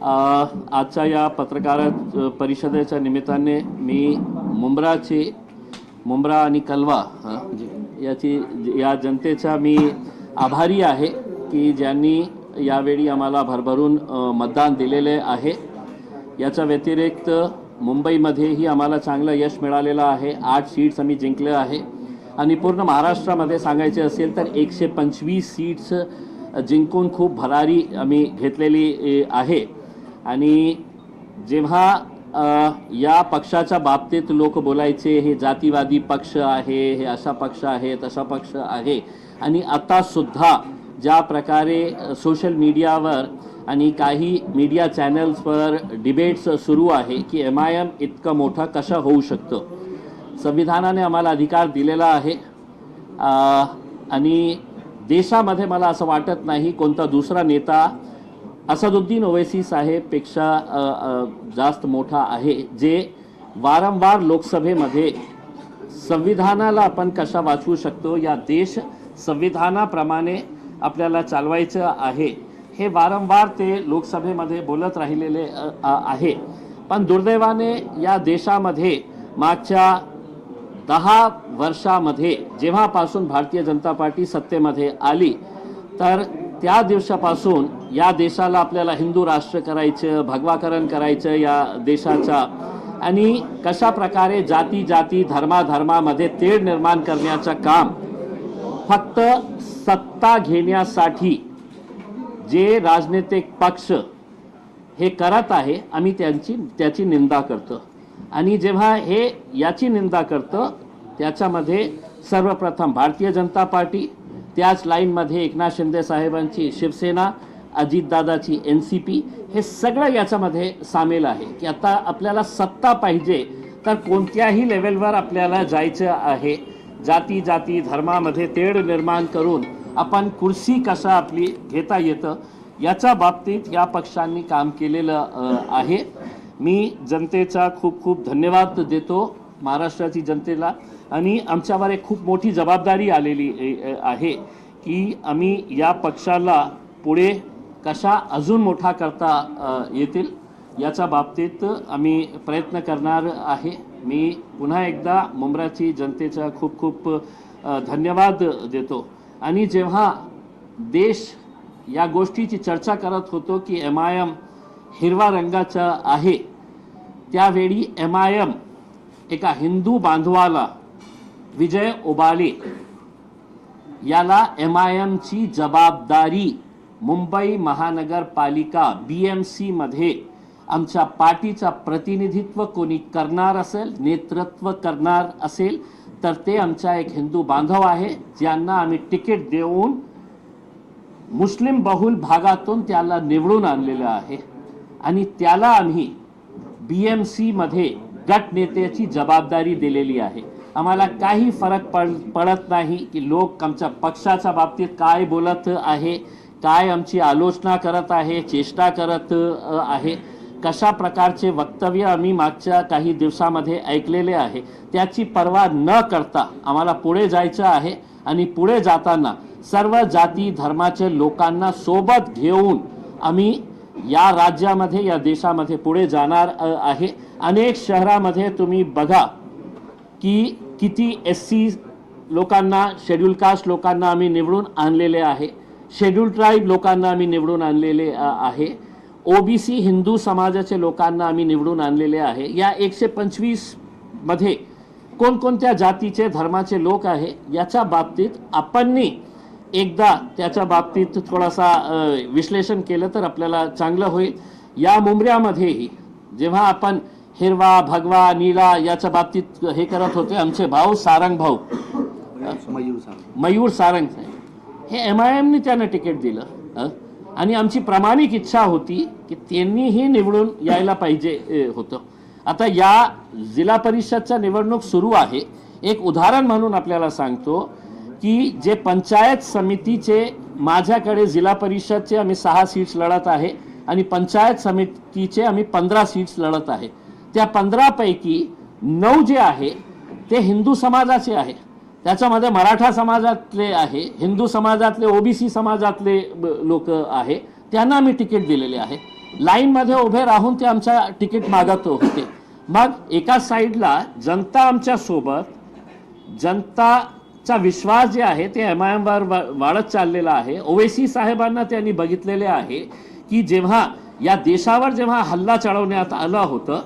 आजच्या या पत्रकार परिषदेच्या निमित्ताने मी मुंब्रा आणि कलवा या जनतेचा मी आभारी आहे की ज्यांनी यावेळी आम्हाला भरभरून मतदान दिलेले आहे। याच्या व्यतिरिक्त मुंबईमध्येही आम्हाला चांगलं यश मिळालेलं आहे। 8 सीट्स आम्ही जिंकले आहे आणि पूर्ण महाराष्ट्रामध्ये सांगायचे असेल तर 125 सीट्स जिंकून खूप भरारी आम्ही घेतलेली आहे। आणि जेव्हा या पक्षाच्या बाबतीत लोक बोलायचे हे जातीवादी पक्ष आहे, हे असा पक्ष आहे, तसा पक्ष आहे, आणि आता सुद्धा ज्या प्रकारे सोशल मीडियावर आणि काही मीडिया चॅनल्सवर डिबेट्स सुरू आहे की MIM इतकं मोठं कसं होऊ शकतं। संविधानाने आम्हाला अधिकार दिलेला आहे आणि देशामध्ये मला असं वाटत नाही कोणता दुसरा नेता असदुद्दीन ओवैसी साहेबपेक्षा जास्त मोठा आहे, जे वारंवार लोकसभेमध्ये संविधानाला आपण कशा वाचवू शकतो, या देश संविधानाप्रमाणे आपल्याला चालवायचं आहे, हे वारंवार ते लोकसभेमध्ये बोलत राहिलेले आहे। पण दुर्दैवाने या देशामध्ये मागच्या 10 वर्षामध्ये जेव्हापासून भारतीय जनता पार्टी सत्तेमध्ये आली तर त्या दिवसापासून या देशाला आपल्याला हिंदू राष्ट्र करायचं, भगवाकरण करायचं या देशाचा, आणि कशा प्रकारे जाती धर्मामध्ये तेढ निर्माण करण्याचं काम फक्त सत्ता घेण्यासाठी जे राजनीतिक पक्ष हे करत आहे, आम्ही त्याची निंदा करतो। आणि जेव्हा हे याची निंदा करतो त्याच्यामध्ये सर्वप्रथम भारतीय जनता पार्टी, त्याच लाईनमध्ये एकनाथ शिंदे साहेबांची शिवसेना, अजितदादाची NCP, हे सगळं याच्यामध्ये सामील आहे की आता आपल्याला सत्ता पाहिजे तर कोणत्याही लेवलवर आपल्याला जायचं आहे। जाती धर्मामध्ये तेढ निर्माण करून आपण कुर्सी कशा आपली घेता येतं याच्या बाबतीत या पक्षांनी काम केलेलं आहे। मी जनतेचा खूप धन्यवाद देतो, महाराष्ट्राची जनतेला, आणि आमच्यावर एक खूप मोठी जबाबदारी आलेली आहे की आम्ही या पक्षाला पुढे कशा अजून मोठा करता येतील याच्या बाबतीत आम्ही प्रयत्न करणार आहे। मी पुन्हा एकदा मुंब्राची जनतेचा खूप धन्यवाद देतो। आणि जेव्हा देश या गोष्टीची चर्चा करत होतो की MIM हिरवा रंगाचा आहे, त्यावेळी MIM एका हिंदू बांधवाला, विजय ओबाले याला MIMची जबाबदारी मुंबई महानगरपालिका BMC मध्ये आमच्या पार्टीचा प्रतिनिधित्व कोणी करणार असेल, नेतृत्व करणार असेल तर ते आमचा एक हिंदू बांधव आहे, ज्यांना आम्ही तिकीट देऊन मुस्लिम बहुल भागातून त्याला निवडून आणलेलं आहे आणि त्याला आम्ही BMC मध्ये गट नेत्याची जबाबदारी दिलेली आहे। आम्हाला काही फरक पडत नाही की लोक आमच्या पक्षाच्या बाबतीत काय बोलत आहे, काय आमची आलोचना करत आहे, चेष्टा करत आहे, कशा प्रकारचे वक्तव्य आम्ही मागच्या काही दिवसामध्ये ऐकलेले आहे, त्याची पर्वा न करता आम्हाला पुढे जायचं आहे। आणि पुढे जाताना सर्व जाती धर्माचे लोकांना सोबत घेऊन आम्ही या राज्यामध्ये, या देशामध्ये पुढे जाणार आहे। अनेक शहरामध्ये तुम्ही बघा की किती SC लोकांना, शेड्यूल कास्ट लोकांना आम्ही निवडून आणलेले आहे, शेड्यूल ट्राईब लोकांना आम्ही निवडून आणलेले आहे, OBC हिंदू समाजाचे लोकांना आम्ही निवडून आणलेले आहे। या 125 मध्ये कोणकोणत्या जातीचे धर्माचे लोक आहे याच्या बाबतीत आपण एकदा त्याच्या बाबतीत थोडासा विश्लेषण केलं तर आपल्याला चांगलं होईल। या मुंब्र्यामध्येही जेव्हा आपण हिरवा, भगवा, नीला याच्या बाबतीत हे करत होते, आमचे भाऊ सारंग भाऊ, मयूर सारंग, हे MIMने त्यांना तिकीट दिलं आणि आमची प्रामाणिक इच्छा होती की त्यांनीही निवडून यायला पाहिजे होतं। आता या जिल्हा परिषदच्या निवडणूक सुरू आहे, एक उदाहरण म्हणून आपल्याला सांगतो की जे पंचायत समितीचे, माझ्याकडे जिल्हा परिषदचे आम्ही 6 सीट्स लढत आहे आणि पंचायत समितीचे आम्ही 15 सीट्स लढत आहे। त्या 15 पैकी 9 जे आहे ते हिंदू समाजाचे आहे, त्याच्यामध्ये मराठा समाजातले आहे, हिंदू समाजातले, OBC समाजातले लोक आहे, त्यांना आम्ही तिकीट दिलेले आहे। लाईनमध्ये उभे राहून ते आमच्या तिकीट मागत होते. मग एका साईडला जनता आमच्या सोबत, जनताचा विश्वास जे आहे ते MIM वर वाढत चाललेला आहे. ओवैसी साहेबांना त्यांनी बघितलेले आहे की जेव्हा या देशावर जेव्हा हल्ला चढवण्यात आलं होतं,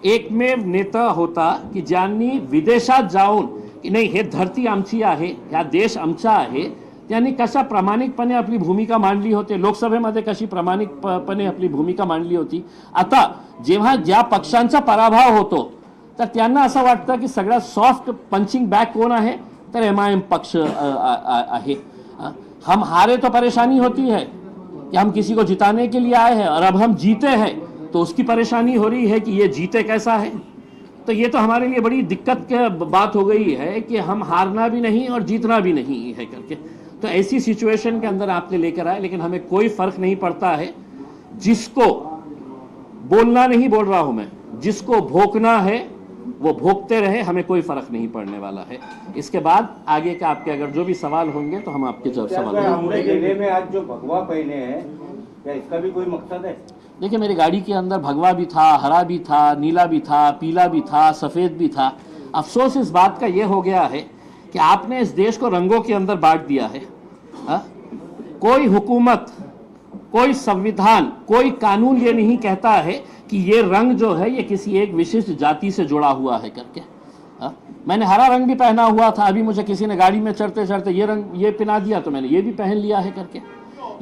एकमेव नेता होता की ज्यांनी विदेशात जाऊन की नाही हे धरती आमची आहे, हा देश आमचा आहे, त्यांनी कशा प्रामाणिकपणे आपली भूमिका मांडली होती, लोकसभेमध्ये कशी प्रामाणिकपणे आपली भूमिका मांडली होती. आता जेव्हा ज्या पक्षांचा पराभव होतो तर त्यांना असं वाटतं की सगळ्यात सॉफ्ट पंचिंग बॅग कोण आहे, तर MIM पक्ष आहे. हम हारे तो परेशानी होती है कि हम किसी को जिताने के लिए आए हैं, और अब हम जीते हैं तो उसकी परेशानी हो रही है कि ये जीते कैसा है. तो ये तो हमारे लिए बड़ी दिक्कत की बात हो गई है कि हम हारना भी नहीं और जीतना भी नहीं है करके. तो ऐसी सिचुएशन के अंदर आपने लेकर आए, लेकिन हमें कोई फर्क नहीं पड़ता है. जिसको बोलना नहीं बोल रहा हूं मैं, जिसको भोंकना है वो भोंकते रहे, हमें कोई फर्क नहीं पड़ने वाला है. इसके बाद आगे का आपके अगर जो भी सवाल होंगे तो हम आपके जवाब सवाल गले में आज जो भगवा पहने हैं, क्या इसका भी कोई मकसद है? देखिए, मेरी गाड़ी के अंदर भगवा भी था, हरा भी था, नीला भी था, पीला भी था, सफ़ेद भी था. अफसोस इस बात का ये हो गया है कि आपने इस देश को रंगों के अंदर बांट दिया है. कोई हुकूमत, कोई संविधान, कोई कानून ये नहीं कहता है कि ये रंग जो है ये किसी एक विशिष्ट जाति से जुड़ा हुआ है करके. मैंने हरा रंग भी पहना हुआ था, अभी मुझे किसी ने गाड़ी में चढ़ते चढ़ते ये रंग ये पहना दिया तो मैंने ये भी पहन लिया है करके.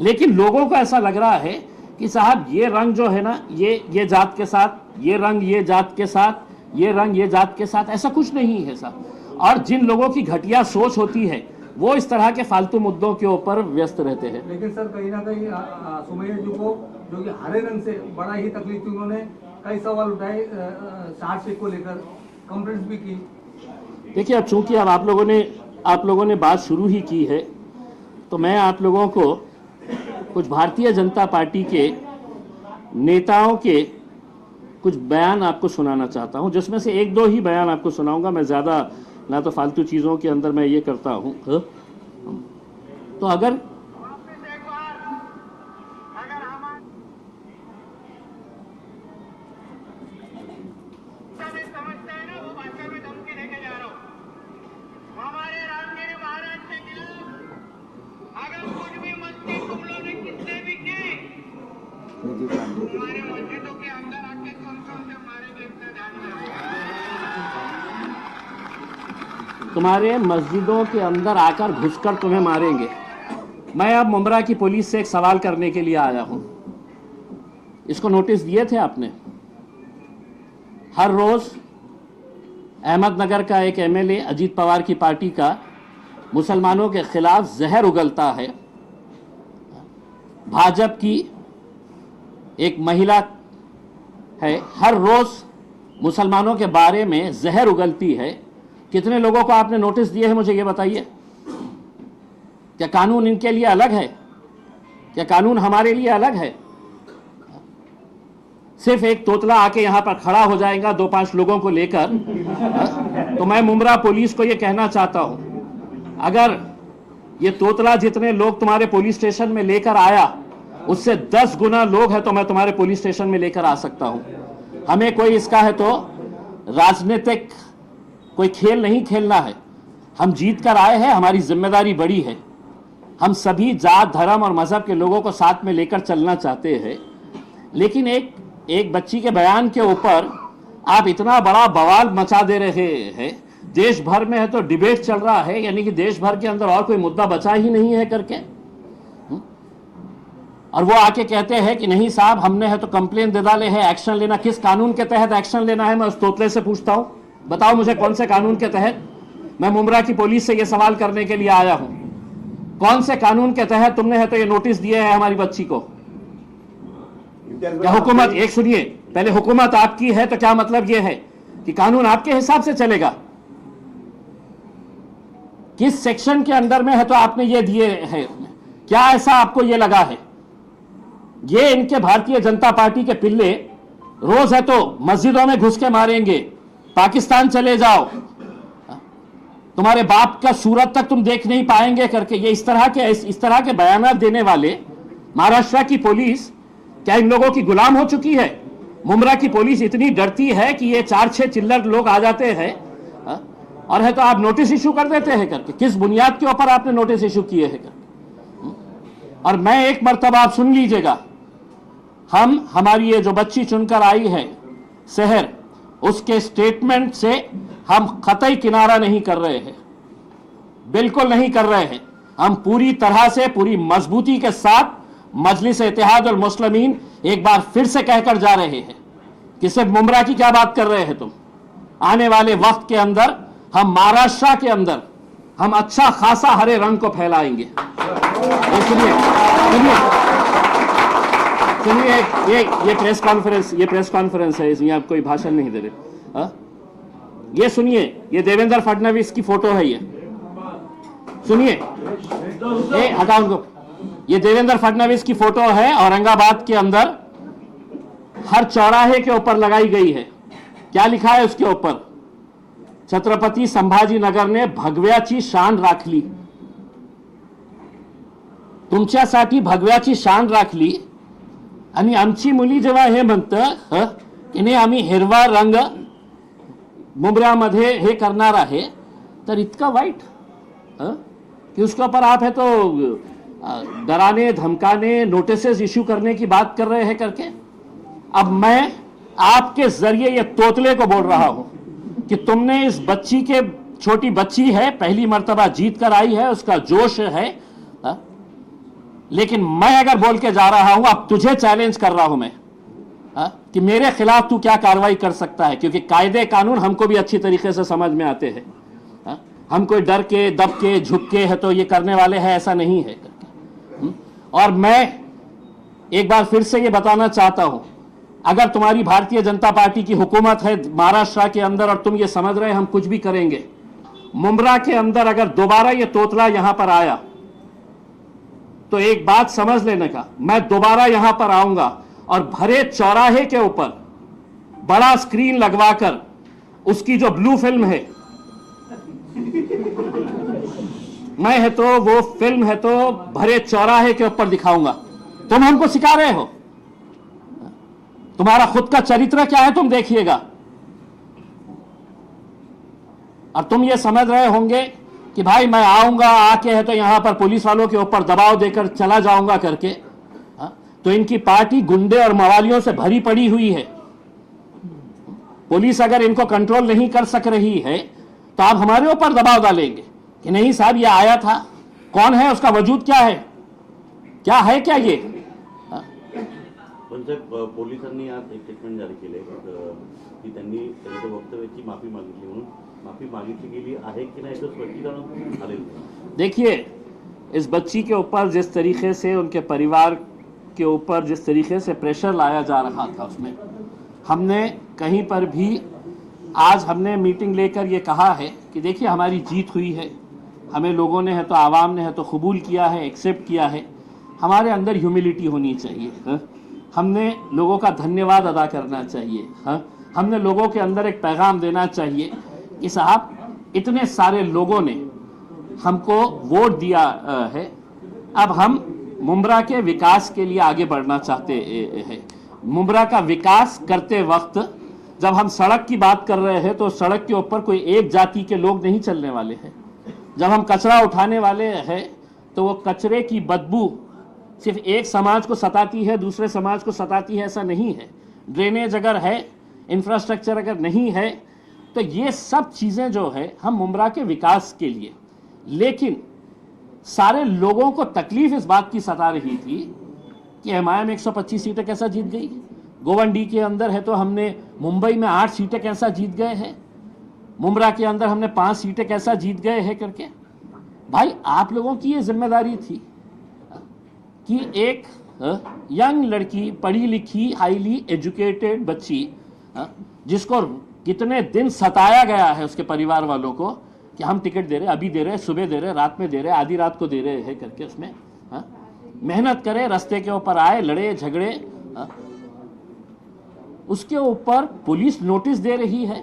लेकिन लोगों को ऐसा लग रहा है कि साहब ये रंग जो है ना, ये जात के साथ, ये रंग ये जात के साथ, ये रंग ये जात के साथ, ऐसा कुछ नहीं है साहब. और जिन लोगों की घटिया सोच होती है वो इस तरह के फालतू मुद्दों के ऊपर व्यस्त रहते हैं. लेकिन सर कहीं ना कहीं सुमैया जी को जो कि हरे रंग से बड़ा ही तकलीफ थी, उन्होंने कई सवाल उठाए चार्जशीट को लेकर, कंप्लेंट्स भी की. देखिए, अब चूंकि अब आप लोगों ने बात शुरू ही की है तो मैं आप लोगों को कुछ भारतीय जनता पार्टी के नेताओं के कुछ बयान आपको सुनाना चाहता हूं, जिसमें से एक दो ही बयान आपको सुनाऊंगा. मैं ज़्यादा ना तो फालतू चीज़ों के अंदर मैं ये करता हूं. तो अगर तुम्हारे मस्जिदों के अंदर आकर घुसकर तुम्हें मारेंगे. मैं अब मुंब्रा की पुलिस से एक सवाल करने के लिए आया हूं. इसको नोटिस दिए थे आपने? हर रोज अहमदनगर का एक MLA अजीत पवार की पार्टी का मुसलमानों के खिलाफ जहर उगलता है. भाजपा की एक महिला है, हर रोज मुसलमानों के बारे में जहर उगलती है. कितने लोगों को आपने नोटिस दिए हैं, मुझे ये बताइए. क्या कानून इनके लिए अलग है? क्या कानून हमारे लिए अलग है? सिर्फ एक तोतला आके यहां पर खड़ा हो जाएगा 2-5 लोगों को लेकर. तो मैं मुंब्रा पुलिस को ये कहना चाहता हूं, अगर ये तोतला जितने लोग तुम्हारे पुलिस स्टेशन में लेकर आया उससे 10 गुना लोग हैं तो मैं तुम्हारे पुलिस स्टेशन में लेकर आ सकता हूं. हमें कोई इसका है तो राजनीतिक कोई खेल नहीं खेलना है. हम जीत कर आए हैं, हमारी जिम्मेदारी बड़ी है. हम सभी जात, धर्म और मजहब के लोगों को साथ में लेकर चलना चाहते हैं. लेकिन एक बच्ची के बयान के ऊपर आप इतना बड़ा बवाल मचा दे रहे हैं. देश भर में है तो डिबेट चल रहा है, यानी कि देश भर के अंदर और कोई मुद्दा बचा ही नहीं है करके. और वो आके कहते हैं कि नहीं साहब, हमने है तो कंप्लेन दे डाले हैं, एक्शन लेना. किस कानून के तहत एक्शन लेना है, मैं उस तोतले से पूछता हूं. बताओ मुझे कौन से कानून के तहत. मैं मुंब्रा की पुलिस से ये सवाल करने के लिए आया हूं, कौन से कानून के तहत तुमने है तो ये नोटिस दिए है हमारी बच्ची को. क्या हुकूमत, एक सुनिए पहले, हुकूमत आपकी है तो क्या मतलब ये है कि कानून आपके हिसाब से चलेगा? किस सेक्शन के अंदर में है तो आपने ये दिए हैं? क्या ऐसा आपको ये लगा है? ये इनके भारतीय जनता पार्टी के पिल्ले रोज है तो मस्जिदों में घुस के मारेंगे, पाकिस्तान चले जाओ, तुम्हारे बाप का सूरत तक तुम देख नहीं पाएंगे करके ये इस तरह के बयान देने वाले महाराष्ट्र की पुलिस क्या इन लोगों की गुलाम हो चुकी है? मुमरा की पुलिस इतनी डरती है कि ये 4-6 चिल्लर लोग आ जाते हैं, हाँ? और है तो आप नोटिस इशू कर देते हैं करके। किस बुनियाद के ऊपर आपने नोटिस इशू किए हैं करके? और मैं एक मर्तबा आप सुन लीजिएगा, हमारी ये जो बच्ची चुनकर आई है शहर, उसके स्टेटमेंट से हम कतई किनारा नहीं कर रहे हैं, बिल्कुल नहीं कर रहे हैं। हम पूरी तरह से, पूरी मजबूती के साथ मजलिस इत्तेहाद और मुस्लिमीन एक बार फिर से कहकर जा रहे हैं कि सिर्फ मुमरा की क्या बात कर रहे हैं तुम। आने वाले वक्त के अंदर हम महाराष्ट्र के अंदर हम अच्छा खासा हरे रंग को फैलाएंगे। सुनिए सुनिए, ये प्रेस कॉन्फ्रेंस है, इसमें आप कोई भाषण नहीं दे रहे। हाँ? ये सुनिए, ये देवेंद्र फडणवीस की फोटो है, ये सुनिए, ये हटाओ उनको। ये देवेंद्र फडणवीस की फोटो है, औरंगाबाद के अंदर हर चौराहे के ऊपर लगाई गई है। क्या लिखा है उसके ऊपर? छत्रपती संभाजी नगर ने भगव्याची शान राखली। तुमच्यासाठी भगव्याची शान राखली आणि आमची मुली जेव्हा हे म्हणतं की नाही आम्ही हिरवा रंग मुंबऱ्यामध्ये हे करणार आहे, तर इतका वाईट कि उसके ऊपर आप है तो डराने धमकाने नोटिसेस इशू करने की बात कर रहे हैं करके। अब मैं आपके जरिए ये तोतले को बोल रहा हूं कि तुमने इस बच्ची के, छोटी बच्ची है, पहली मर्तबा जीत कर आई है, उसका जोश है, लेकिन मैं अगर बोल के जा रहा हूं, अब तुझे चैलेंज कर रहा हूं मैं कि मेरे खिलाफ तू क्या कार्रवाई कर सकता है, क्योंकि कायदे कानून हमको भी अच्छी तरीके से समझ में आते हैं। हम कोई डर के दब के झुक के है तो ये करने वाले हैं, ऐसा नहीं है करके। और मैं एक बार फिर से ये बताना चाहता हूं, अगर तुम्हारी भारतीय जनता पार्टी की हुकूमत है महाराष्ट्र के अंदर और तुम ये समझ रहे हम कुछ भी करेंगे, मुमरा के अंदर अगर दोबारा ये तोतला यहां पर आया तो एक बात समझ लेने का, मैं दोबारा यहां पर आऊंगा और भरे चौराहे के ऊपर बड़ा स्क्रीन लगवाकर उसकी जो ब्लू फिल्म है, मैं है तो वो फिल्म है तो भरे चौराहे के ऊपर दिखाऊंगा। तुम हमको सिखा रहे हो, तुम्हारा खुद का चरित्र क्या है तुम देखिएगा। और तुम ये समझ रहे होंगे कि भाई मैं आऊंगा, आके है तो यहां पर पुलिस वालों के ऊपर दबाव देकर चला जाऊंगा करके। तो इनकी पार्टी गुंडे और मवालियों से भरी पड़ी हुई है। पुलिस अगर इनको कंट्रोल नहीं कर सक रही है तो आप हमारे ऊपर दबाव डालेंगे कि नहीं साहब ये आया था, कौन है, उसका वजूद क्या है, क्या है क्या ये। पण साहेब, पोलिसांनी आज एक स्टेटमेंट जारी केले की त्यांनी त्यांच्या वक्तव्याची माफी मागितली, म्हणून माफी मागितली गेली आहे की नाही, तो स्पष्टीकरण आलेलं नाही। देखिए, इस बच्ची के ऊपर जिस तरीके से, उनके परिवार के ऊपर जिस तरीके से प्रेशर लाया जा रहा था, उसमें हमने कहीं पर भी आज हमने मीटिंग लेकर ये कहा है कि देखिए हमारी जीत हुई है, हमें लोगों ने है तो आवाम ने है तो कबूल किया है, एक्सेप्ट किया है। हमारे अंदर ह्यूमिलिटी होनी चाहिए, हमने लोगों का धन्यवाद अदा करना चाहिए, हमने लोगों के अंदर एक पैगाम देना चाहिए कि साहब इतने सारे लोगों ने हमको वोट दिया है, अब हम मुमरा के विकास के लिए आगे बढ़ना चाहते हैं। मुमरा का विकास करते वक्त जब हम सड़क की बात कर रहे हैं तो सड़क के ऊपर कोई एक जाति के लोग नहीं चलने वाले हैं। जब हम कचरा उठाने वाले हैं तो वो कचरे की बदबू सिर्फ एक समाज को सताती है, दूसरे समाज को सताती है, ऐसा नहीं है। ड्रेनेज अगर है, इंफ्रास्ट्रक्चर अगर नहीं है, तो ये सब चीज़ें जो है हम मुमरा के विकास के लिए, लेकिन सारे लोगों को तकलीफ इस बात की सता रही थी कि एमआईएम 125 सीटें कैसा जीत गई, गोवंडी के अंदर है तो हमने मुंबई में 8 सीटें कैसा जीत गए हैं, मुमरा के अंदर हमने 5 सीटें कैसा जीत गए हैं करके। भाई आप लोगों की ये जिम्मेदारी थी कि एक यंग लड़की, पढ़ी लिखी, हाईली एजुकेटेड बच्ची, जिसको कितने दिन सताया गया है उसके परिवार वालों को कि हम टिकट दे रहे, अभी दे रहे, सुबह दे रहे, रात में दे रहे, आधी रात को दे रहे हैं करके, उसमें मेहनत करे, रास्ते के ऊपर आए, लड़े झगड़े, उसके ऊपर पुलिस नोटिस दे रही है।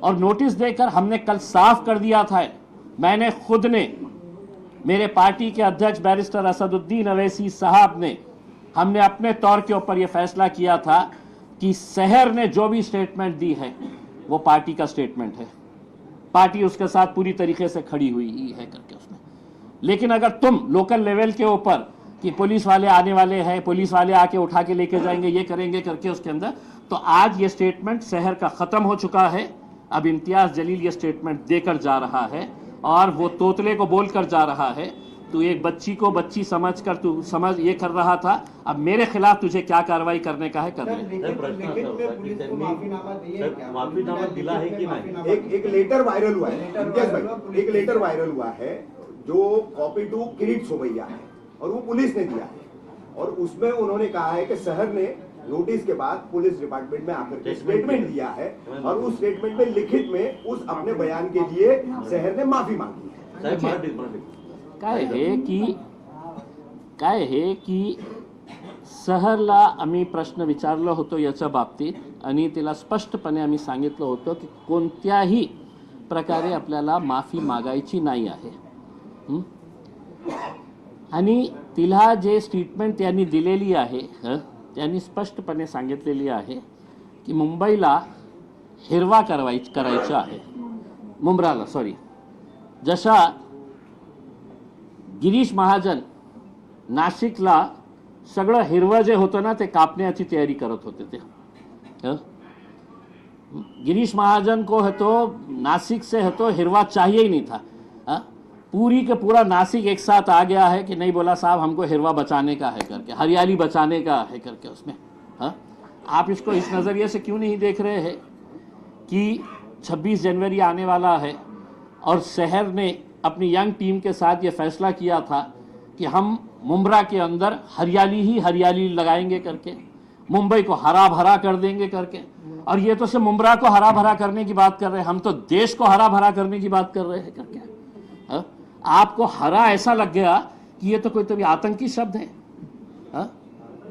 और नोटिस देकर हमने कल साफ कर दिया था, मैंने खुद ने, मेरे पार्टी के अध्यक्ष बैरिस्टर असदुद्दीन अवैसी साहब ने हमने अपने तौर के ऊपर यह फैसला किया था कि शहर ने जो भी स्टेटमेंट दी है वो पार्टी का स्टेटमेंट है, पार्टी उसके साथ पूरी तरीके से खड़ी हुई ही है करके उसमें। लेकिन अगर तुम लोकल लेवल के ऊपर कि पुलिस वाले आने वाले हैं, पुलिस वाले आके उठा के लेके जाएंगे, ये करेंगे करके उसके अंदर, तो आज ये स्टेटमेंट शहर का खत्म हो चुका है। अब इम्तियाज जलील ये स्टेटमेंट देकर जा रहा है और वो तोतले को बोलकर जा रहा है। तू एक बच्ची को बच्ची समझकर तू समझ ये कर रहा था, अब मेरे खिलाफ तुझे क्या कार्रवाई करने का है कर ले। सर, प्रश्न असा होता की त्यांनी माफीनामा दिला आहे की नाही? एक लेटर वायरल हुआ है इम्तियाज भाई, एक लेटर वायरल हुआ है जो कॉपी टू किरीट सोमैया है और वो पुलिस ने दिया है और उसमें उन्होंने कहा है कि शहर ने नोटिस के बाद पुलिस डिपार्टमेंट में आकर के स्टेटमेंट दिया है और उस स्टेटमेंट में लिखित में उस अपने बयान के लिए शहर ने माफी मांगी है। साहेब मराठी काय हे की शहरला आम्ही प्रश्न विचारलो होतो याच्या बाबतीत आणि तिला स्पष्टपणे आम्ही सांगितलं होतं की कोणत्याही प्रकारे आपल्याला माफी मागायची नाही आहे। आणि तिला जे स्टेटमेंट त्यांनी दिलेली आहे त्यांनी स्पष्टपणे सांगितलेली आहे की मुंबईला हिरवा करायचं आहे, मुंब्राला सॉरी, जशा गिरीश महाजन नाशिकला सगळं हिरवं जे होतं ना ते कापण्याची तयारी करत होते ते। गिरीश महाजन को है तो नासिक से है तो हिरवा चाहिए ही नहीं था। पूरी के पूरा नासिक एक साथ आ गया है कि नहीं, बोला साहब हमको हिरवा बचाने का है करके, हरियाली बचाने का है करके उसमें। आप इसको इस नज़रिए से क्यों नहीं देख रहे हैं कि 26 जनवरी आने वाला है और शहर ने अपनी यंग टीम के साथ ये फैसला किया था कि हम मुंब्रा के अंदर हरियाली ही हरियाली लगाएंगे करके, मुंबई को हरा भरा कर देंगे करके। और ये तो सिर्फ मुंब्रा को हरा भरा करने की बात कर रहे हैं, हम तो देश को हरा भरा करने की बात कर रहे हैं करके। आपको हरा ऐसा लग गया कि ये तो कोई तो भी आतंकी शब्द है,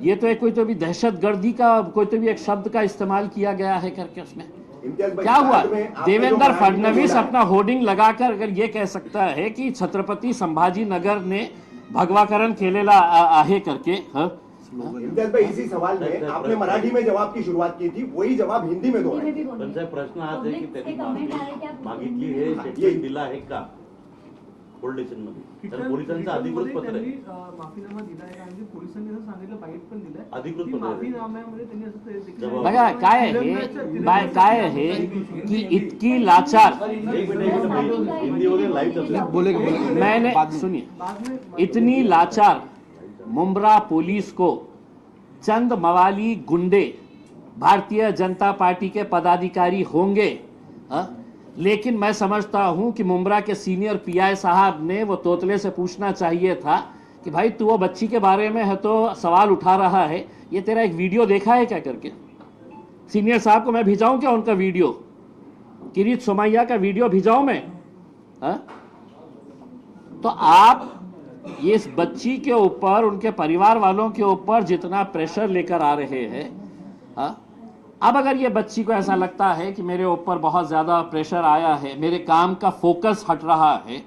ये तो एक कोई तो भी दहशतगर्दी का कोई तो भी एक शब्द का इस्तेमाल किया गया है करके उसमें। क्या हुआ? देवेंद्र फडणवीस अपना होर्डिंग लगाकर अगर ये कह सकता है कि छत्रपति संभाजी नगर ने भगवाकरण केलेला आहे करके। इम्तियाज भाई, इसी सवाल में आपने मराठी में जवाब की शुरुआत की थी, वही जवाब हिंदी में दो। पण साहेब प्रश्न हाच आहे की त्यांनी मागितली हे स्टेटमेंट दिला आहे का पोलीस स्टेशनमध्ये? तर पोलिसांचं अधिकृत पत्र आहे, माफीनामा दिला आहे आणि पोलिसांनी असं सांगितलं, बाईट पण दिलाय अधिकृत की पत्र आहे। माफीनाम्यामध्ये त्यांनी असं बघा काय आहे की इतकी लाचार, एक मिनिट हिंदी वगैरे लाईव्ह मैंने सुनिए, इतनी लाचार मुंब्रा पुलिस को चंद मवाली गुंडे भारतीय जनता पार्टी के पदाधिकारी होंगे। लेकिन मैं समझता हूं कि मुंब्रा के सीनियर पीआई साहब ने वो तोतले से पूछना चाहिए था कि भाई तू वो बच्ची के बारे में है तो सवाल उठा रहा है, ये तेरा एक वीडियो देखा है क्या करके। सीनियर साहब को मैं भिजाऊं क्या उनका वीडियो, किरीट सोमैया का वीडियो भिजाऊं मैं? तो आप ये इस बच्ची के ऊपर, उनके परिवार वालों के ऊपर जितना प्रेशर लेकर आ रहे हैं, अब अगर ये बच्ची को ऐसा लगता है कि मेरे ऊपर बहुत ज़्यादा प्रेशर आया है, मेरे काम का फोकस हट रहा है,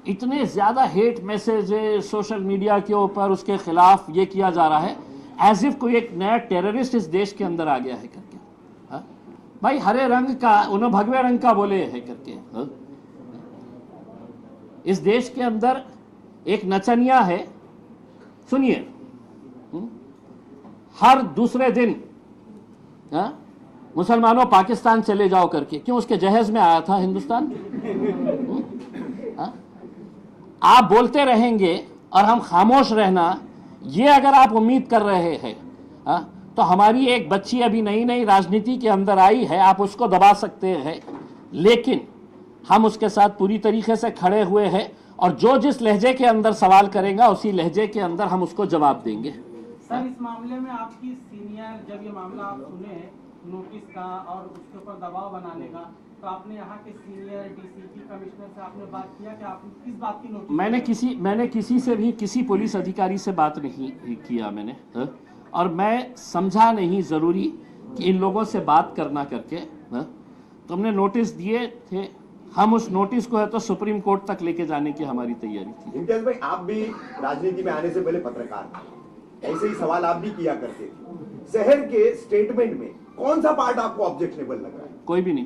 इतने ज़्यादा हेट मैसेज सोशल मीडिया के ऊपर उसके खिलाफ ये किया जा रहा है एज इफ कोई एक नया टेररिस्ट इस देश के अंदर आ गया है करके। भाई हरे रंग का, उन्होंने भगवे रंग का बोले है करके। इस देश के अंदर एक नचनिया है, सुनिए, हर दूसरे दिन मुसलमानों पाकिस्तान चले जाओ करके, क्यों? उसके जहेज में आया था हिंदुस्तान। आप बोलते रहेंगे और हम खामोश रहना, ये अगर आप उम्मीद कर रहे हैं तो हमारी एक बच्ची अभी नई नई राजनीति के अंदर आई है, आप उसको दबा सकते हैं, लेकिन हम उसके साथ पूरी तरीके से खड़े हुए हैं और जो जिस लहजे के अंदर सवाल करेगा उसी लहजे के अंदर हम उसको जवाब देंगे। सर, इस मामले में आपकी सीनियर, जब ये मामला आप सुने नोटिस का और उसके ऊपर दबाव बनाने का, तो आपने यहाँ के सीनियर डीसीपी कमिश्नर से आपने बात किया कि आप किस बात की नोटिस? मैंने किसी से भी, किसी पुलिस अधिकारी से बात नहीं किया मैंने, और मैं समझा नहीं ज़रूरी कि इन लोगों से बात करना करके। तो हमने नोटिस दिए थे, हम उस नोटिस को है तो सुप्रीम कोर्ट तक लेके जाने की हमारी तैयारी थी। इम्तियाज भाई, आप भी राजनीति में आने से पहले पत्रकार थे, ऐसे ही सवाल आप भी किया करते थे। शहर के स्टेटमेंट में कौन सा पार्ट आपको ऑब्जेक्शनेबल लग रहा है? कोई भी नहीं,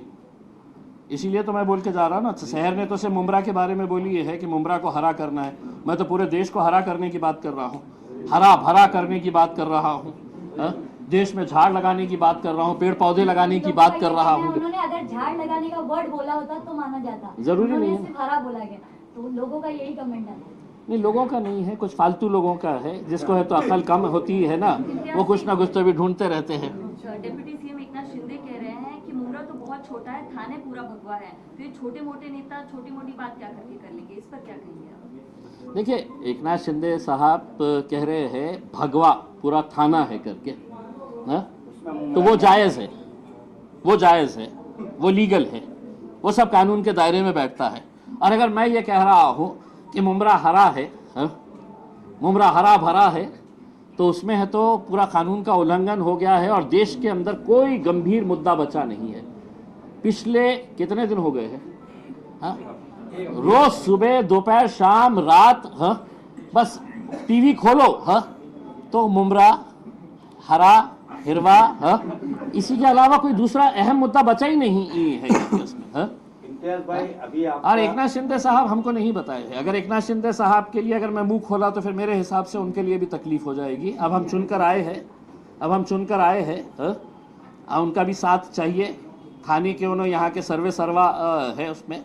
इसीलिए तो मैं बोल के जा रहा हूँ ना। शहर ने तो सिर्फ मुमरा के बारे में बोली है कि मुमरा को हरा करना है, मैं तो पूरे देश को हरा करने की बात कर रहा हूँ, हरा भरा करने की बात कर रहा हूँ, देश में झाड़ लगाने की बात कर रहा हूँ, पेड़ पौधे लगाने की बात कर रहा हूँ। उन्होंने अगर झाड़ लगाने का वर्ड बोला होता तो माना जाता, जरूरी नहीं है। सिर्फ हरा बोला गया, तो लोगों का यही कमेंट है। नहीं, लोगों का नहीं है, कुछ फालतू लोगों का है, जिसको है तो अकल कम होती है ना, वो कुछ ना कुछ तो भी ढूंढते रहते हैं। डिप्टी सीएम एकनाथ शिंदे कह रहे हैं कि मुमरा तो बहुत छोटा है, थाने पूरा भगवा है, तो ये छोटे मोटे नेता छोटी मोटी बात क्या करके कर लेंगे, इस पर क्या कहेंगे आप? देखिए, एकनाथ शिंदे साहब कह रहे हैं भगवा पूरा थाना है करके, ना? तो वो जायज़ है, वो जायज़ है, वो लीगल है, वो सब कानून के दायरे में बैठता है। और अगर मैं ये कह रहा हूँ कि मुमरा हरा है, मुमरा हरा भरा है, तो उसमें है तो पूरा कानून का उल्लंघन हो गया है और देश के अंदर कोई गंभीर मुद्दा बचा नहीं है। पिछले कितने दिन हो गए हैं, रोज सुबह दोपहर शाम रात, बस टीवी खोलो, तो मुमरा हरा हिरवा, इसी के अलावा कोई दूसरा अहम मुद्दा बचा ही नहीं है इसमें। इम्तियाज भाई, अभी आप और एकनाथ शिंदे साहब हमको नहीं बताए हैं। अगर एकनाथ शिंदे साहब के लिए अगर मैं मुंह खोला तो फिर मेरे हिसाब से उनके लिए भी तकलीफ हो जाएगी। अब हम चुनकर आए हैं, उनका भी साथ चाहिए, थाने के उन्होंने यहाँ के सर्वे सर्वा है उसमें,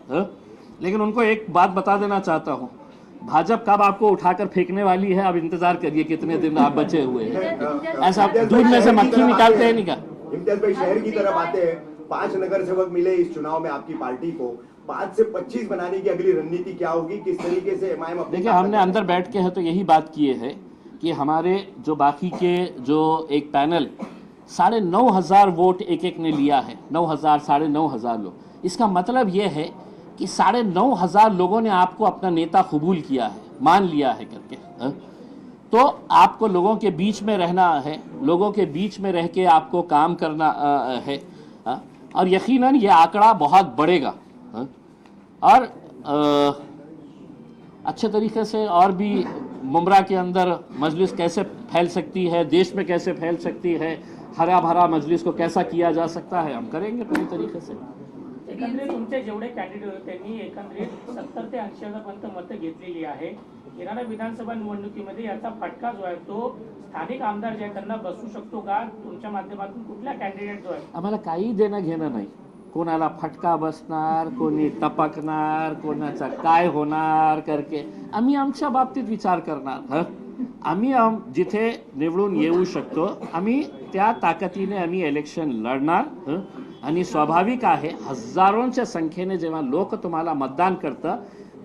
लेकिन उनको एक बात बता देना चाहता हूँ, भाजपा कब आपको उठाकर फेंकने वाली है, अब इंतजार करिए कितने दिन आप बचे हुए हैं। ऐसा दूध में से मक्खी निकालते हैं नहीं क्या? इम्तियाज भाई, शहर की तरफ आते हैं, 5 नगर सेवक मिले इस चुनाव में आपकी पार्टी को, 5 से 25 बनाने की अगली रणनीति क्या होगी, किस तरीके से एमआईएम? देखिए, हमने अंदर बैठ के है तो यही बात किए है कि हमारे जो बाकी के जो एक पैनल 9,500 वोट एक ने लिया है, 9,000 9,500 लोग, इसका मतलब ये है कि 9,500 लोगों ने आपको अपना नेता कबूल किया है, मान लिया है करके, तो आपको लोगों के बीच में रहना है, लोगों के बीच में रह के आपको काम करना है, और यकीनन ये आंकड़ा बहुत बढ़ेगा, और अच्छे तरीके से और भी मुमरा के अंदर मजलिस कैसे फैल सकती है, देश में कैसे फैल सकती है, हरा भरा मजलिस को कैसा किया जा सकता है, हम करेंगे पूरी तरीके से। एकंदरीत तुमचे जेवढे कॅन्डिडेट होते त्यांनी एकंदरीत 70 ते 80,000 पर्यंत मतं घेतलेली आहे। येणाऱ्या विधानसभा निवडणुकीमध्ये याचा फटका जो आहे तो स्थानिक आमदार जे आहेत त्यांना बसू शकतो का? तुमच्या माध्यमातून कुठला कॅन्डिडेट जो आहे? आम्हाला काही देणं घेणं नाही, कोणाला फटका बसणार, कोणी टपकणार, कोणाचा काय होणार करके आम्ही आमच्या बाबतीत विचार करणार। आम्ही जिथे निवडून येऊ शकतो आम्ही त्या ताकदीने आम्ही इलेक्शन लढणार, आणि स्वाभाविक आहे हजारोंच्या संख्येने जेव्हा लोक तुम्हाला मतदान करतं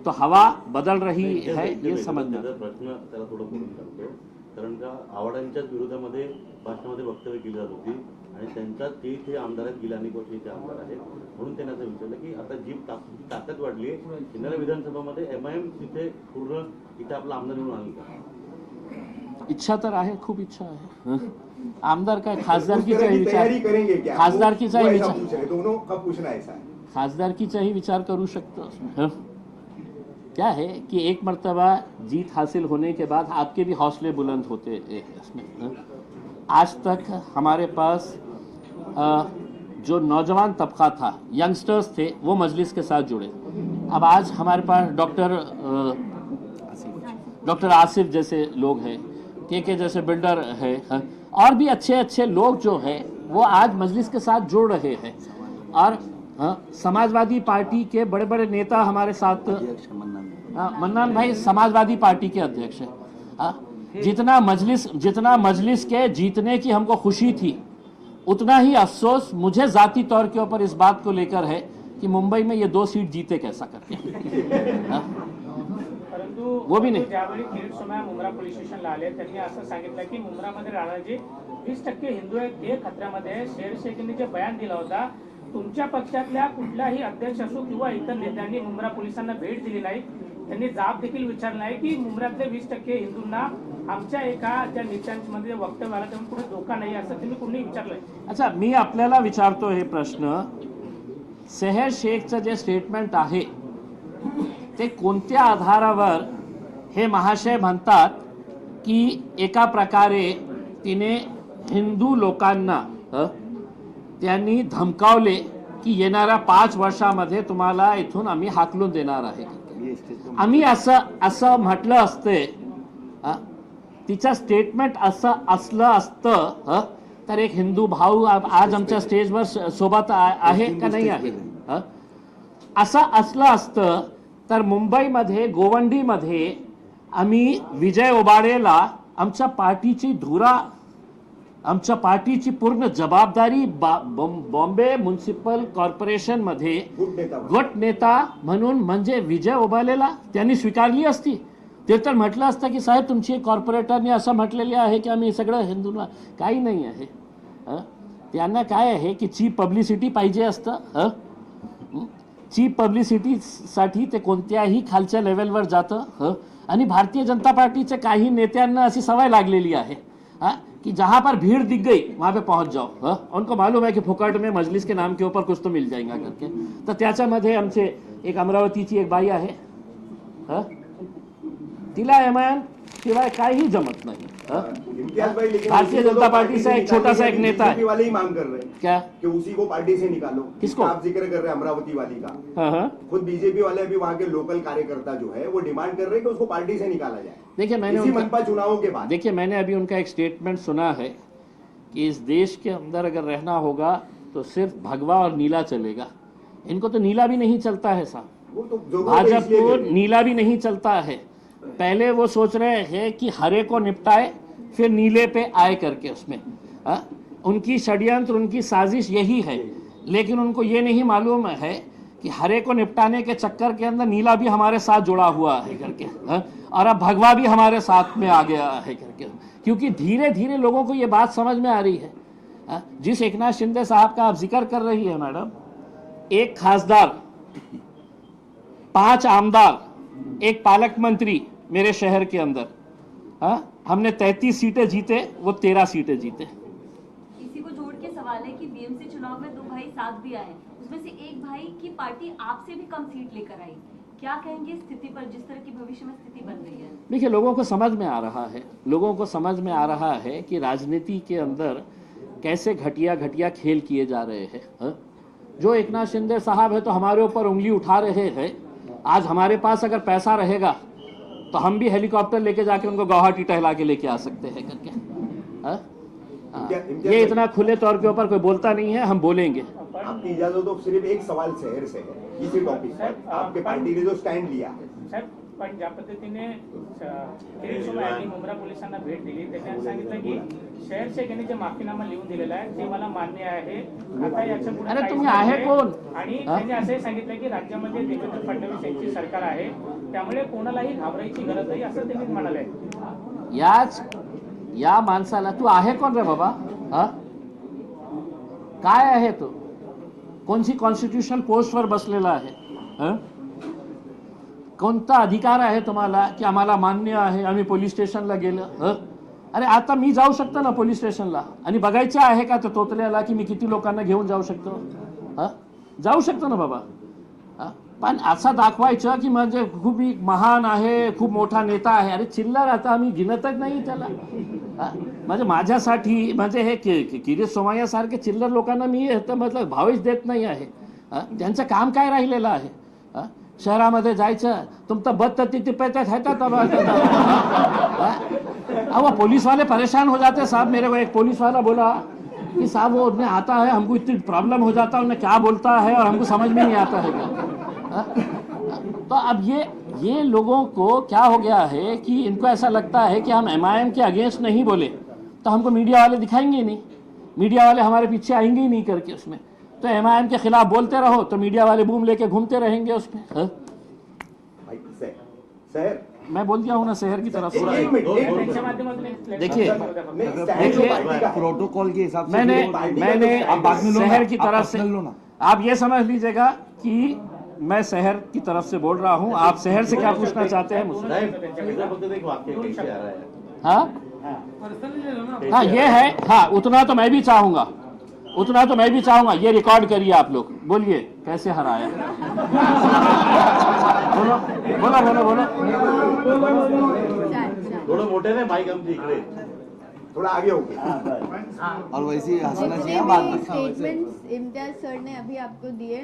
तो हवा बदल रही है ये समझना। प्रश्न त्याला थोडं बोलून टाकतो, कारण का आव्हाडांच्याच विरोधामध्ये भाषणामध्ये वक्तव्य केली जात होती आणि त्यांचा ते इथे आमदार आहेत, गेल्या अनेक वर्ष इथे आमदार आहेत, म्हणून त्यांनी असं विचारलं की आता जी ताकद वाढली आहे येणाऱ्या विधानसभामध्ये एमआयएम तिथे पूर्ण इथे आपला आमदार निवडून आणेल का? इच्छा तर आहे, खूप इच्छा आहे। आमदार काय तैयारी करेंगे क्या? खासदारकीचाही वो ऐसा विचार, पूछ रहे, दोनों का पूछना ऐसा है। खासदारकीचाही विचार करू शकतो। क्या है कि एक मर्तबा जीत हासिल होने के बाद आपके भी हौसले बुलंद होते हैं इसमें। आज तक हमारे पास जो नौजवान तबका था, यंगस्टर्स थे, वो मजलिस के साथ जुड़े। अब आज हमारे पास डॉक्टर आसिफ जैसे लोग हैं, के जैसे बिल्डर है, और भी अच्छे अच्छे लोग जो है वो आज मजलिस के साथ जुड़ रहे हैं। और समाजवादी पार्टी के बड़े बड़े नेता हमारे साथ, मन्नान भाई समाजवादी पार्टी के अध्यक्ष हैं। जितना मजलिस के जीतने की हमको खुशी थी, उतना ही अफसोस मुझे जाती तौर के ऊपर इस बात को लेकर है कि मुंबई में ये 2 सीट जीते कैसा करके। वो भी नाही। ज्यावेळी किरीट सोमय्या मुंब्रा पोलीस स्टेशनला आले त्यांनी असं सांगितलं की मुंब्रामध्ये राहणारे जे 20% हिंदू आहेत ते खतऱ्यामध्ये, शेर शेखींनी जे बयान दिला होता, तुमच्या पक्षातल्या कुठल्याही अध्यक्ष असो किंवा इतर नेत्यांनी मुंब्रा पोलिसांना भेट दिली नाही, त्यांनी जाब देखील विचारला आहे की मुंब्र्यातले 20% हिंदूंना आमच्या एका ज्या नेत्यांमध्ये वक्तव्य आला त्यामुळे कुठे धोका नाही असं तुम्ही कोणी विचारलंय? अच्छा, मी आपल्याला विचारतो हे प्रश्न, शहर शेखचं जे स्टेटमेंट आहे ते कोणत्या आधारावर हे महाशय म्हणतात की एका प्रकारे तिने हिंदू लोकांना त्यांनी धमकावले की येणाऱ्या 5 वर्षामध्ये तुम्हाला इथून आम्ही हाकलून देणार आहे. आम्ही असं म्हटलं असते, तिचं स्टेटमेंट असं असलं असतं तर एक हिंदू भाऊ आज आमच्या स्टेजवर सोबत आहे का नाही आहे? असं असलं असतं तर मुंबईमध्ये गोवंडीमध्ये आम्ही विजय ओबाडेला आमच्या पार्टीची धुरा, आमच्या पार्टीची पूर्ण जबाबदारी बॉम्बे म्युनिसिपल कॉर्पोरेशनमध्ये गट नेता म्हणून म्हणजे विजय ओबाडेला त्यांनी स्वीकारली असती. ते तर म्हटलं असतं की साहेब तुमची कॉर्पोरेटरने असं म्हटलेले आहे की आम्ही सगळं हिंदूंना. काही नाही आहे. त्यांना काय आहे की चीप पब्लिसिटी पाहिजे असतं. चीप पब्लिसिटीसाठी ते कोणत्याही खालच्या लेवलवर जातं. आणि भारतीय जनता पार्टीच्या काही नेत्यांना अशी सवय लागलेली आहे कि जहाँ पर भीड़ दिख गई वहाँ पे पहुंच जाओ. उनको मालूम है कि फुकट में मजलिस के नाम के ऊपर कुछ तो मिल जाएगा करके. तर त्याच्यामध्ये आमचे एक अमरावतीची एक बाई आहे, तिला एमआयएम शिवाय काही जमत नहीं. इम्तियाज भाई, लेकिन भारतीय उसी को जनता तो पार्टी से एक छोटा सा एक नेता है. बीजेपी वाले ही मांग कर रहे हैं क्या कि उसी को पार्टी से निकालो. किसको? आप जिक्र कर रहे हैं अमरावती वाली का. हाँ. खुद बीजेपी वाले अभी वहाँ के लोकल कार्यकर्ता जो है वो डिमांड कर रहे हैं कि उसको पार्टी से निकाला जाए. देखिए इसी मनपा चुनावों के बाद. देखिए मैंने अभी उनका एक स्टेटमेंट सुना है कि इस देश के अंदर अगर रहना होगा तो सिर्फ भगवा और नीला चलेगा. इनको तो नीला भी नहीं चलता है साहब. वो तो जरूरत है इसलिए भाजपा को कर रहे हैं. नीला भी नहीं चलता है. पहले वो सोच रहे हैं कि हरे को निपटाए फिर नीले पे आए करके उसमें. उनकी षड्यंत्र, उनकी साजिश यही है. लेकिन उनको ये नहीं मालूम है कि हरे को निपटाने के चक्कर के अंदर नीला भी हमारे साथ जुड़ा हुआ है करके. और अब भगवा भी हमारे साथ में आ गया है करके. क्योंकि धीरे धीरे लोगों को ये बात समझ में आ रही है. जिस एकनाथ शिंदे साहब का आप जिक्र कर रही है मैडम, एक खासदार, 5 आमदार, एक पालक मंत्री मेरे शहर के अंदर. हमने 33 सीटें जीते, वो 13 सीटें जीते. इसी को जोड़ के सवाल है कि बीएमसी चुनाव में 2 भाई साथ भी आए, उसमें से एक भाई की पार्टी आपसे भी कम सीट लेकर आई. क्या कहेंगे इस स्थिति पर, जिस तरह की भविष्य में स्थिति बन रही है? देखिए लोगों को समझ में आ रहा है, लोगों को समझ में आ रहा है कि राजनीति के अंदर कैसे घटिया घटिया खेल किए जा रहे हैं. जो एकनाथ शिंदे साहब है तो हमारे ऊपर उंगली उठा रहे हैं. आज हमारे पास अगर पैसा रहेगा तो हम भी हेलीकॉप्टर लेके जाके उनको गुवाहाटी टहला के लेके आ सकते हैं करके. ये इतना खुले तौर के ऊपर कोई बोलता नहीं है, हम बोलेंगे. आपकी इजाजत तो सिर्फ एक सवाल शहर से है इसी टॉपिक पर. आपके पार्टी ने जो स्टँड लिया है साहेब, पण ज्या पद्धतीने किरीट सोमय्या यांनी मुंब्रा पोलिसांना भेट दिली त्याच्यात सांगितलं की शहर शेख यांनी जे माफीनामा लिहून दिलेला आहे ते मला मान्य आहे. आता याच्या पुढे अरे काहीच तुम्ही नाही आहे कोण? आणि त्यांनी असंही सांगितलं की राज्यामध्ये देवेंद्र फडणवीस यांची सरकार आहे, त्यामुळे कोणालाही घाबरायची गरज नाही असं त्यांनी म्हणाले. या माणसाला तू आहे कोण रे बाबा? काय आहे तू? कोणची कॉन्स्टिट्यूशनल पोस्टवर बसलेला आहे? कोणता अधिकार आहे तुम्हाला की आम्हाला मान्य आहे, आम्ही पोलीस स्टेशनला गेलं? अरे आता मी जाऊ शकतो ना पोलीस स्टेशनला आणि बघायचं आहे का त्या तोतल्याला की मी किती लोकांना घेऊन जाऊ शकतो? जाऊ शकतो ना बाबा. पण असं दाखवायचं की म्हणजे खूप महान आहे, खूप मोठा नेता आहे. अरे चिल्लर, आता आम्ही गिनतच नाही त्याला. म्हणजे माझ्यासाठी म्हणजे हे किरीट सोमय्या सारखे चिल्लर लोकांना मी मतलब भावच देत नाही आहे. त्यांचं काम काय राहिलेलं आहे? शहरामध्ये जायचं, तुमचं बद तिथे पैसे है अब पुलिस वाले परेशान हो जाते साहब. मेरे को एक पुलिस वाला बोला कि साहब वो उन्हें आता है, हमको इतनी प्रॉब्लम हो जाता है, उन्हें क्या बोलता है और हमको समझ में नहीं आता है. तो अब ये लोगों को क्या हो गया है कि इनको ऐसा लगता है कि हम एमआईएम के अगेंस्ट नहीं बोले तो हमको मीडिया वाले दिखाएंगे ही नहीं, मीडिया वाले हमारे पीछे आएंगे ही नहीं करके उसमें. तो एमआईएम के खिलाफ बोलते रहो तो मीडिया वाले बूम लेके घूमते रहेंगे उसमें. शहर मैं बोल दिया हूँ ना शहर की तरफ से. त्यांच्या माध्यमातून एक देखिए प्रोटोकॉल के हिसाब से मैंने शहर की तरफ से, आप ये समझ लीजिएगा कि मैं शहर की तरफ से बोल रहा हूँ. आप शहर से क्या पूछना चाहते हैं मुझसे? साहेब, एक वाक्य कैसे आ रहा है? हाँ ये है. हाँ उतना तो मैं भी चाहूंगा, उतना तो मैं भी चाहूंगा. ये रिकॉर्ड करिए आप लोग, बोलिए कैसे हराया. बोलो बोलो बोलो बोलो. थोडं मोठ्याने माईक आमच्या इकडे. थोड़ा आगे हो गया। और वैसे हंसना जितने चाहिए बाद भी में। स्टेटमेंट्स इम्तियाज सर ने अभी आपको दिए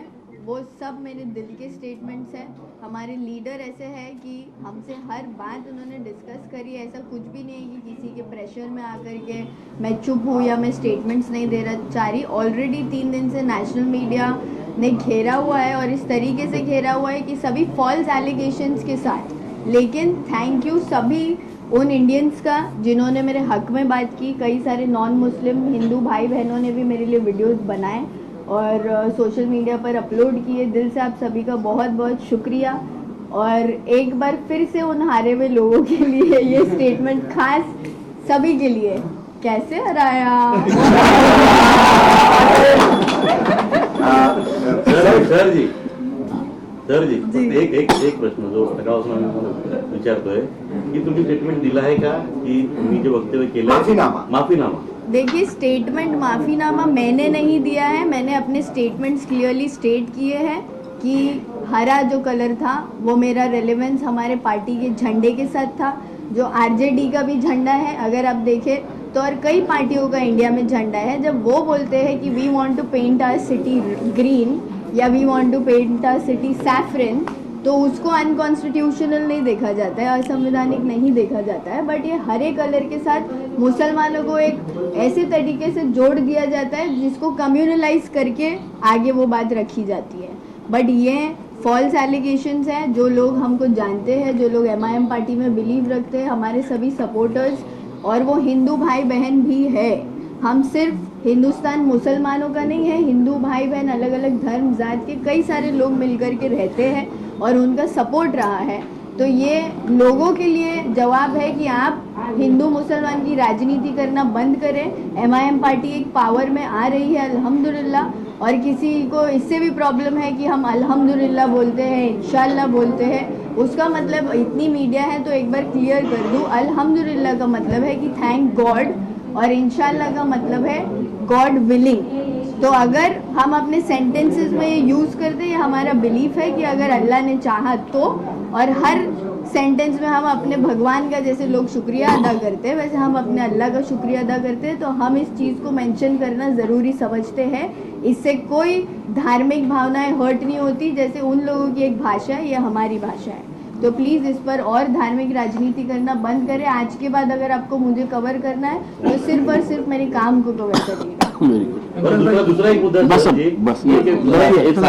वो सब मेरे दिल के स्टेटमेंट्स हैं। हमारे लीडर ऐसे हैं कि हमसे हर बात उन्होंने डिस्कस करी, ऐसा कुछ भी नहीं है कि किसी के प्रेशर में आकर के मैं चुप हूँ या मैं स्टेटमेंट्स नहीं देना चाह रही। ऑलरेडी 3 दिन से नेशनल मीडिया ने घेरा हुआ है और इस तरीके से घेरा हुआ है कि सभी फॉल्स एलिगेशंस के साथ। लेकिन थैंक यू सभी उन इंडियंस का जिन्होंने मेरे हक में बात की। कई सारे नॉन मुस्लिम हिंदू भाई बहनों ने भी मेरे लिए वीडियोस बनाए और सोशल मीडिया पर अपलोड किए। दिल से आप सभी का बहुत बहुत शुक्रिया। और एक बार फिर से उन हारे हुए लोगों के लिए ये स्टेटमेंट खास सभी के लिए। कैसे हराया? सर जी एक प्रश्न जो सकाळपासून विचारतोय की तुम्ही स्टेटमेंट दिला आहे का की तुम्ही जे वक्तव्य केलं माफीनामा? देखिए, स्टेटमेंट माफ़ीनामा मैंने नहीं दिया है। मैंने अपने स्टेटमेंट्स क्लियरली स्टेट किए हैं कि हरा जो कलर था वो मेरा रेलेवेंस हमारे पार्टी के झंडे के साथ था, जो आरजेडी का भी झंडा है अगर आप देखें तो, और कई पार्टियों का इंडिया में झंडा है। जब वो बोलते हैं कि we want to paint our city green या we want to paint our city saffron, तो उसको अनकॉन्स्टिट्यूशनल नहीं देखा जाता है, असंवैधानिक नहीं देखा जाता है। बट ये हरे कलर के साथ मुसलमानों को एक ऐसे तरीके से जोड़ दिया जाता है जिसको कम्युनलाइज करके आगे वो बात रखी जाती है। बट ये फॉल्स एलिगेशंस हैं। जो लोग हमको जानते हैं, जो लोग MIM पार्टी में बिलीव रखते हैं, हमारे सभी सपोर्टर्स और वो हिंदू भाई बहन भी है। हम सिर्फ हिंदुस्तान मुसलमानों का नहीं है, हिंदू भाई बहन अलग अलग धर्म जात के कई सारे लोग मिलकर के रहते हैं और उनका सपोर्ट रहा है। तो ये लोगों के लिए जवाब है कि आप हिंदू मुसलमान की राजनीति करना बंद करें। MIM पार्टी एक पावर में आ रही है अल्हम्दुलिल्लाह, और किसी को इससे भी प्रॉब्लम है कि हम अल्हम्दुलिल्लाह बोलते हैं, इंशाल्लाह बोलते हैं, उसका मतलब इतनी मीडिया है तो एक बार क्लियर कर दूँ, अल्हम्दुलिल्लाह का मतलब है कि थैंक गॉड और इंशाल्लाह का मतलब है गॉड विलिंग। तो अगर हम अपने सेंटेंसेस में ये यूज़ करते हैं, हमारा बिलीफ है कि अगर अल्लाह ने चाहा तो, और हर सेंटेंस में हम अपने भगवान का जैसे लोग शुक्रिया अदा करते हैं वैसे हम अपने अल्लाह का शुक्रिया अदा करते हैं। तो हम इस चीज़ को मेंशन करना ज़रूरी समझते हैं। इससे कोई धार्मिक भावनाएं हर्ट नहीं होती। जैसे उन लोगों की एक भाषा है, ये हमारी भाषा है। तो प्लीज़ इस पर और धार्मिक राजनीति करना बंद करें। आज के बाद अगर आपको मुझे कवर करना है तो सिर्फ और सिर्फ मेरे काम को कवर करिएगा। दूसरा एक मुद्दा बस सर जी, बस ये ये कि- इतना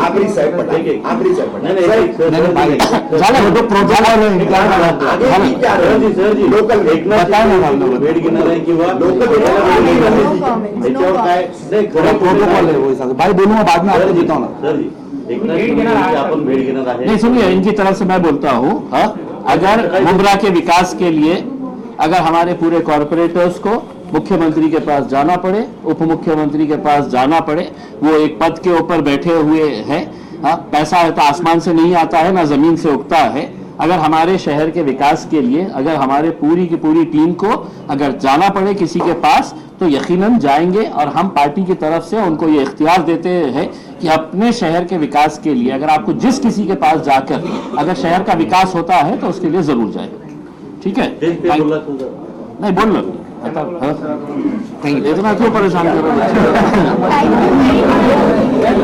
आखिरी सर पटा, आखिरी सर पटा। झालं होतं प्रोग्राम आगे की क्या सर जी लोकल एकनाथ शिंदे भेट घेणार आहे किंवा लोकल नो कमेंट्स, नो त्याच्यावर काय कमेंट्स। नाही खरं प्रोटोकॉल है वो हिसाब से। भाई बोलूंगा बाद में आपको देता हूँ ना। सर जी एकनाथ शिंदे आपण भेट घेणार आहे नहीं सुनिए, इनकी तरफ से मैं बोलता हूँ, अगर मुंब्रा के विकास के लिए अगर हमारे पूरे कॉरपोरेटर्स को मुख्यमंत्री के पास जाना पड़े, उप मुख्यमंत्री के पास जाना पड़े, वो एक पद के ऊपर बैठे हुए हैं, पैसा है तो आसमान से नहीं आता है ना जमीन से उगता है। अगर हमारे शहर के विकास के लिए अगर हमारे पूरी की पूरी टीम को अगर जाना पड़े किसी के पास तो यकीनन जाएंगे, और हम पार्टी की तरफ से उनको ये इख्तियार देते हैं कि अपने शहर के विकास के लिए अगर आपको जिस किसी के पास जाकर अगर शहर का विकास होता है तो उसके लिए जरूर जाए। ठीक है, तेच ते बोलला तुझं नहीं बोल लो इतना क्यों परेशान कर रहे हो? Thank you.